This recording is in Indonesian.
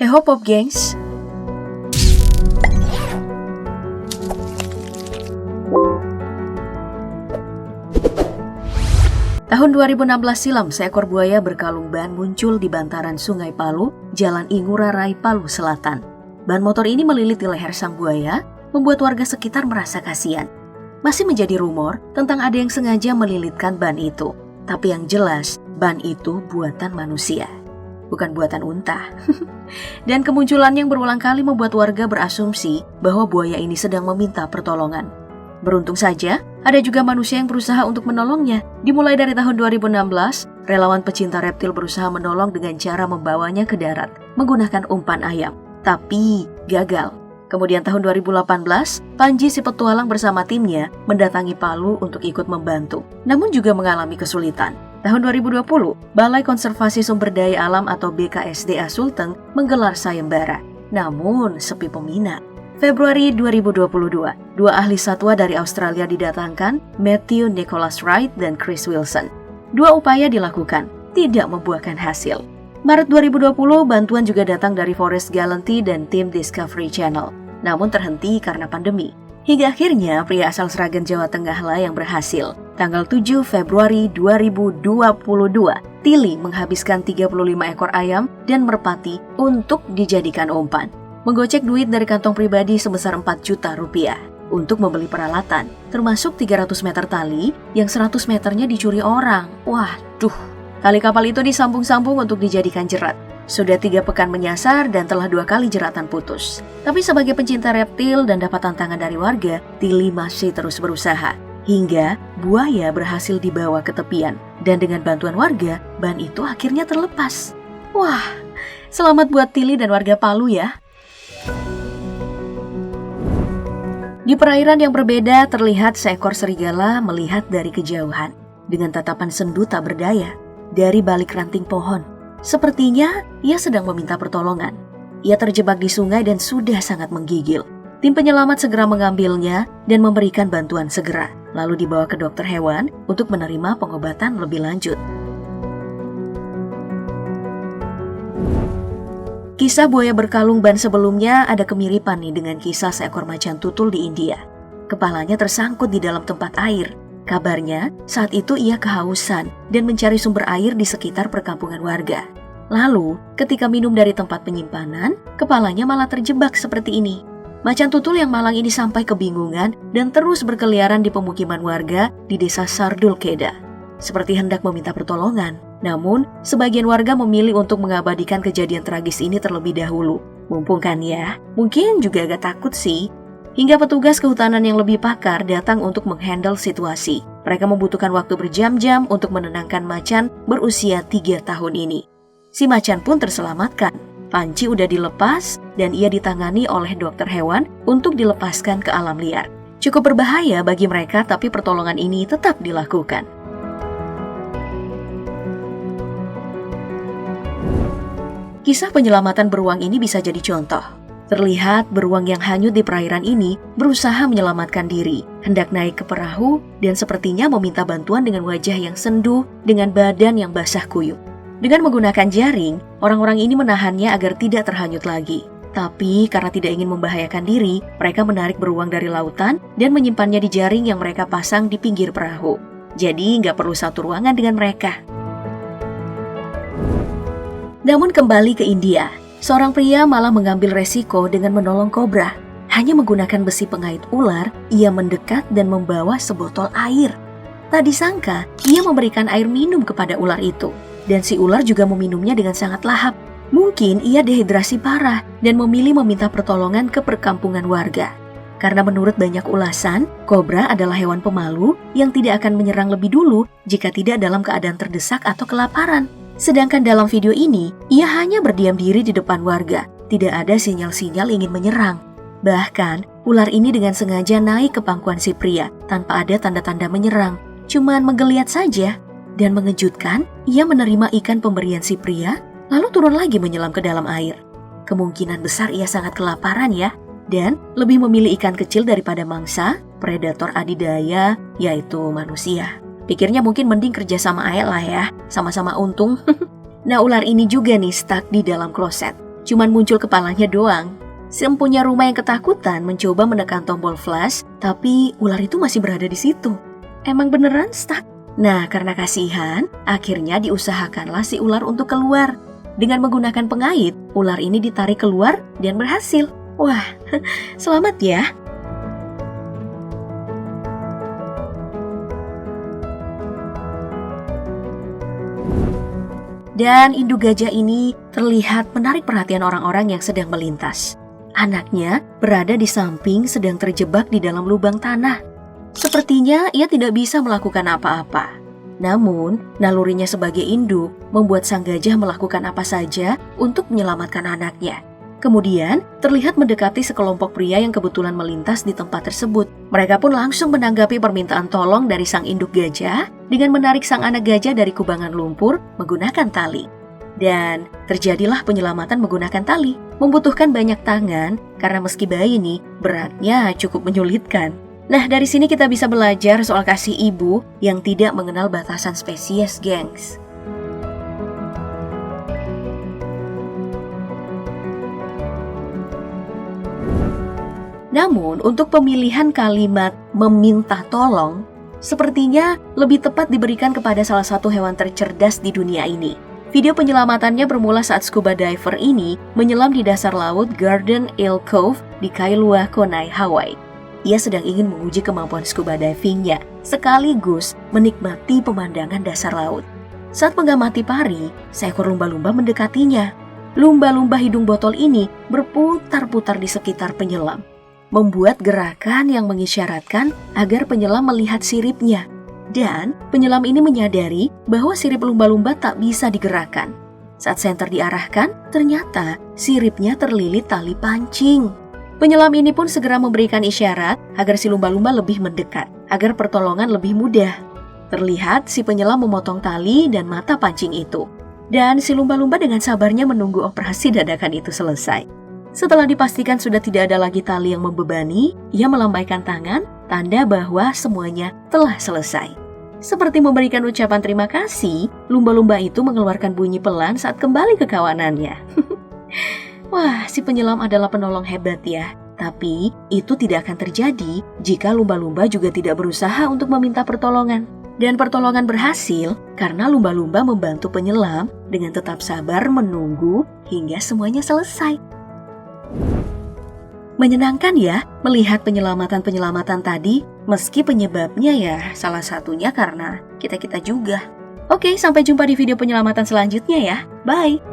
Hey ho Pop Gengs. Tahun 2016 silam, seekor buaya berkalung ban muncul di bantaran Sungai Palu, Jalan Ingura Rai, Palu Selatan. Ban motor ini melilit di leher sang buaya, membuat warga sekitar merasa kasihan. Masih menjadi rumor tentang ada yang sengaja melilitkan ban itu. Tapi yang jelas, ban itu buatan manusia, bukan buatan unta. Dan kemunculan yang berulang kali membuat warga berasumsi bahwa buaya ini sedang meminta pertolongan. Beruntung saja, ada juga manusia yang berusaha untuk menolongnya. Dimulai dari tahun 2016, relawan pecinta reptil berusaha menolong dengan cara membawanya ke darat menggunakan umpan ayam. Tapi gagal. Kemudian tahun 2018, Panji si petualang bersama timnya mendatangi Palu untuk ikut membantu, namun juga mengalami kesulitan. Tahun 2020, Balai Konservasi Sumber Daya Alam atau BKSDA Sulteng menggelar sayembara, namun sepi peminat. Februari 2022, dua ahli satwa dari Australia didatangkan, Matthew Nicholas Wright dan Chris Wilson. Dua upaya dilakukan, tidak membuahkan hasil. Maret 2020, bantuan juga datang dari Forest Galanty dan tim Discovery Channel, namun terhenti karena pandemi. Hingga akhirnya pria asal Sragen, Jawa Tengah lah yang berhasil. Tanggal 7 Februari 2022, Tili menghabiskan 35 ekor ayam dan merpati untuk dijadikan umpan. Menggocek duit dari kantong pribadi sebesar 4 juta rupiah untuk membeli peralatan, termasuk 300 meter tali yang 100 meternya dicuri orang. Waduh. Tali kapal itu disambung-sambung untuk dijadikan jerat. Sudah 3 pekan menyasar dan telah 2 kali jeratan putus. Tapi sebagai pencinta reptil dan dapat tantangan dari warga, Tili masih terus berusaha. Hingga buaya berhasil dibawa ke tepian. Dan dengan bantuan warga, ban itu akhirnya terlepas. Wah, selamat buat Tili dan warga Palu ya. Di perairan yang berbeda, terlihat seekor serigala melihat dari kejauhan. Dengan tatapan sendu tak berdaya. Dari balik ranting pohon. Sepertinya ia sedang meminta pertolongan. Ia terjebak di sungai dan sudah sangat menggigil. Tim penyelamat segera mengambilnya dan memberikan bantuan segera. Lalu dibawa ke dokter hewan untuk menerima pengobatan lebih lanjut. Kisah buaya berkalung ban sebelumnya ada kemiripan nih dengan kisah seekor macan tutul di India. Kepalanya tersangkut di dalam tempat air. Kabarnya, saat itu ia kehausan dan mencari sumber air di sekitar perkampungan warga. Lalu, ketika minum dari tempat penyimpanan, kepalanya malah terjebak seperti ini. Macan tutul yang malang ini sampai kebingungan dan terus berkeliaran di pemukiman warga di desa Sardul Keda. Seperti hendak meminta pertolongan. Namun, sebagian warga memilih untuk mengabadikan kejadian tragis ini terlebih dahulu. Mumpung kan ya, mungkin juga agak takut sih. Hingga petugas kehutanan yang lebih pakar datang untuk menghandle situasi. Mereka membutuhkan waktu berjam-jam untuk menenangkan macan berusia 3 tahun ini. Si macan pun terselamatkan. Panci udah dilepas dan ia ditangani oleh dokter hewan untuk dilepaskan ke alam liar. Cukup berbahaya bagi mereka, tapi pertolongan ini tetap dilakukan. Kisah penyelamatan beruang ini bisa jadi contoh. Terlihat beruang yang hanyut di perairan ini berusaha menyelamatkan diri, hendak naik ke perahu dan sepertinya meminta bantuan dengan wajah yang sendu dengan badan yang basah kuyup. Dengan menggunakan jaring, orang-orang ini menahannya agar tidak terhanyut lagi. Tapi karena tidak ingin membahayakan diri, mereka menarik beruang dari lautan dan menyimpannya di jaring yang mereka pasang di pinggir perahu. Jadi nggak perlu satu ruangan dengan mereka. Namun kembali ke India. Seorang pria malah mengambil resiko dengan menolong kobra. Hanya menggunakan besi pengait ular, ia mendekat dan membawa sebotol air. Tak disangka, ia memberikan air minum kepada ular itu. Dan si ular juga meminumnya dengan sangat lahap. Mungkin ia dehidrasi parah dan memilih meminta pertolongan ke perkampungan warga. Karena menurut banyak ulasan, kobra adalah hewan pemalu yang tidak akan menyerang lebih dulu jika tidak dalam keadaan terdesak atau kelaparan. Sedangkan dalam video ini, ia hanya berdiam diri di depan warga. Tidak ada sinyal-sinyal ingin menyerang. Bahkan, ular ini dengan sengaja naik ke pangkuan si pria tanpa ada tanda-tanda menyerang. Cuman menggeliat saja. Dan mengejutkan, ia menerima ikan pemberian si pria, lalu turun lagi menyelam ke dalam air. Kemungkinan besar ia sangat kelaparan ya. Dan lebih memilih ikan kecil daripada mangsa, predator adidaya, yaitu manusia. Pikirnya mungkin mending kerja sama aja lah ya, sama-sama untung. Nah, ular ini juga nih stuck di dalam kloset. cuman muncul kepalanya doang. Si empunya rumah yang ketakutan mencoba menekan tombol flash, tapi ular itu masih berada di situ. Emang beneran stuck? Nah, karena kasihan, akhirnya diusahakanlah si ular untuk keluar. Dengan menggunakan pengait, ular ini ditarik keluar dan berhasil. Wah, selamat ya. Dan induk gajah ini terlihat menarik perhatian orang-orang yang sedang melintas. Anaknya berada di samping sedang terjebak di dalam lubang tanah. Sepertinya ia tidak bisa melakukan apa-apa. Namun, nalurinya sebagai induk membuat sang gajah melakukan apa saja untuk menyelamatkan anaknya. Kemudian, terlihat mendekati sekelompok pria yang kebetulan melintas di tempat tersebut. Mereka pun langsung menanggapi permintaan tolong dari sang induk gajah dengan menarik sang anak gajah dari kubangan lumpur menggunakan tali. Dan terjadilah penyelamatan menggunakan tali. Membutuhkan banyak tangan karena meski bayi ini beratnya cukup menyulitkan. Nah, dari sini kita bisa belajar soal kasih ibu yang tidak mengenal batasan spesies, gengs. Namun, untuk pemilihan kalimat meminta tolong, sepertinya lebih tepat diberikan kepada salah satu hewan tercerdas di dunia ini. Video penyelamatannya bermula saat scuba diver ini menyelam di dasar laut Garden Hill Cove di Kailua, Konai, Hawaii. Ia sedang ingin menguji kemampuan scuba divingnya, sekaligus menikmati pemandangan dasar laut. Saat mengamati pari, seekor lumba-lumba mendekatinya. Lumba-lumba hidung botol ini berputar-putar di sekitar penyelam, membuat gerakan yang mengisyaratkan agar penyelam melihat siripnya. Dan penyelam ini menyadari bahwa sirip lumba-lumba tak bisa digerakkan. Saat senter diarahkan, ternyata siripnya terlilit tali pancing. Penyelam ini pun segera memberikan isyarat agar si lumba-lumba lebih mendekat, agar pertolongan lebih mudah. Terlihat si penyelam memotong tali dan mata pancing itu. Dan si lumba-lumba dengan sabarnya menunggu operasi dadakan itu selesai. Setelah dipastikan sudah tidak ada lagi tali yang membebani, ia melambaikan tangan, tanda bahwa semuanya telah selesai. Seperti memberikan ucapan terima kasih, lumba-lumba itu mengeluarkan bunyi pelan saat kembali ke kawanannya. Wah, si penyelam adalah penolong hebat ya. Tapi itu tidak akan terjadi jika lumba-lumba juga tidak berusaha untuk meminta pertolongan. Dan pertolongan berhasil karena lumba-lumba membantu penyelam dengan tetap sabar menunggu hingga semuanya selesai. Menyenangkan ya melihat penyelamatan-penyelamatan tadi, meski penyebabnya ya salah satunya karena kita-kita juga. Oke, sampai jumpa di video penyelamatan selanjutnya ya. Bye!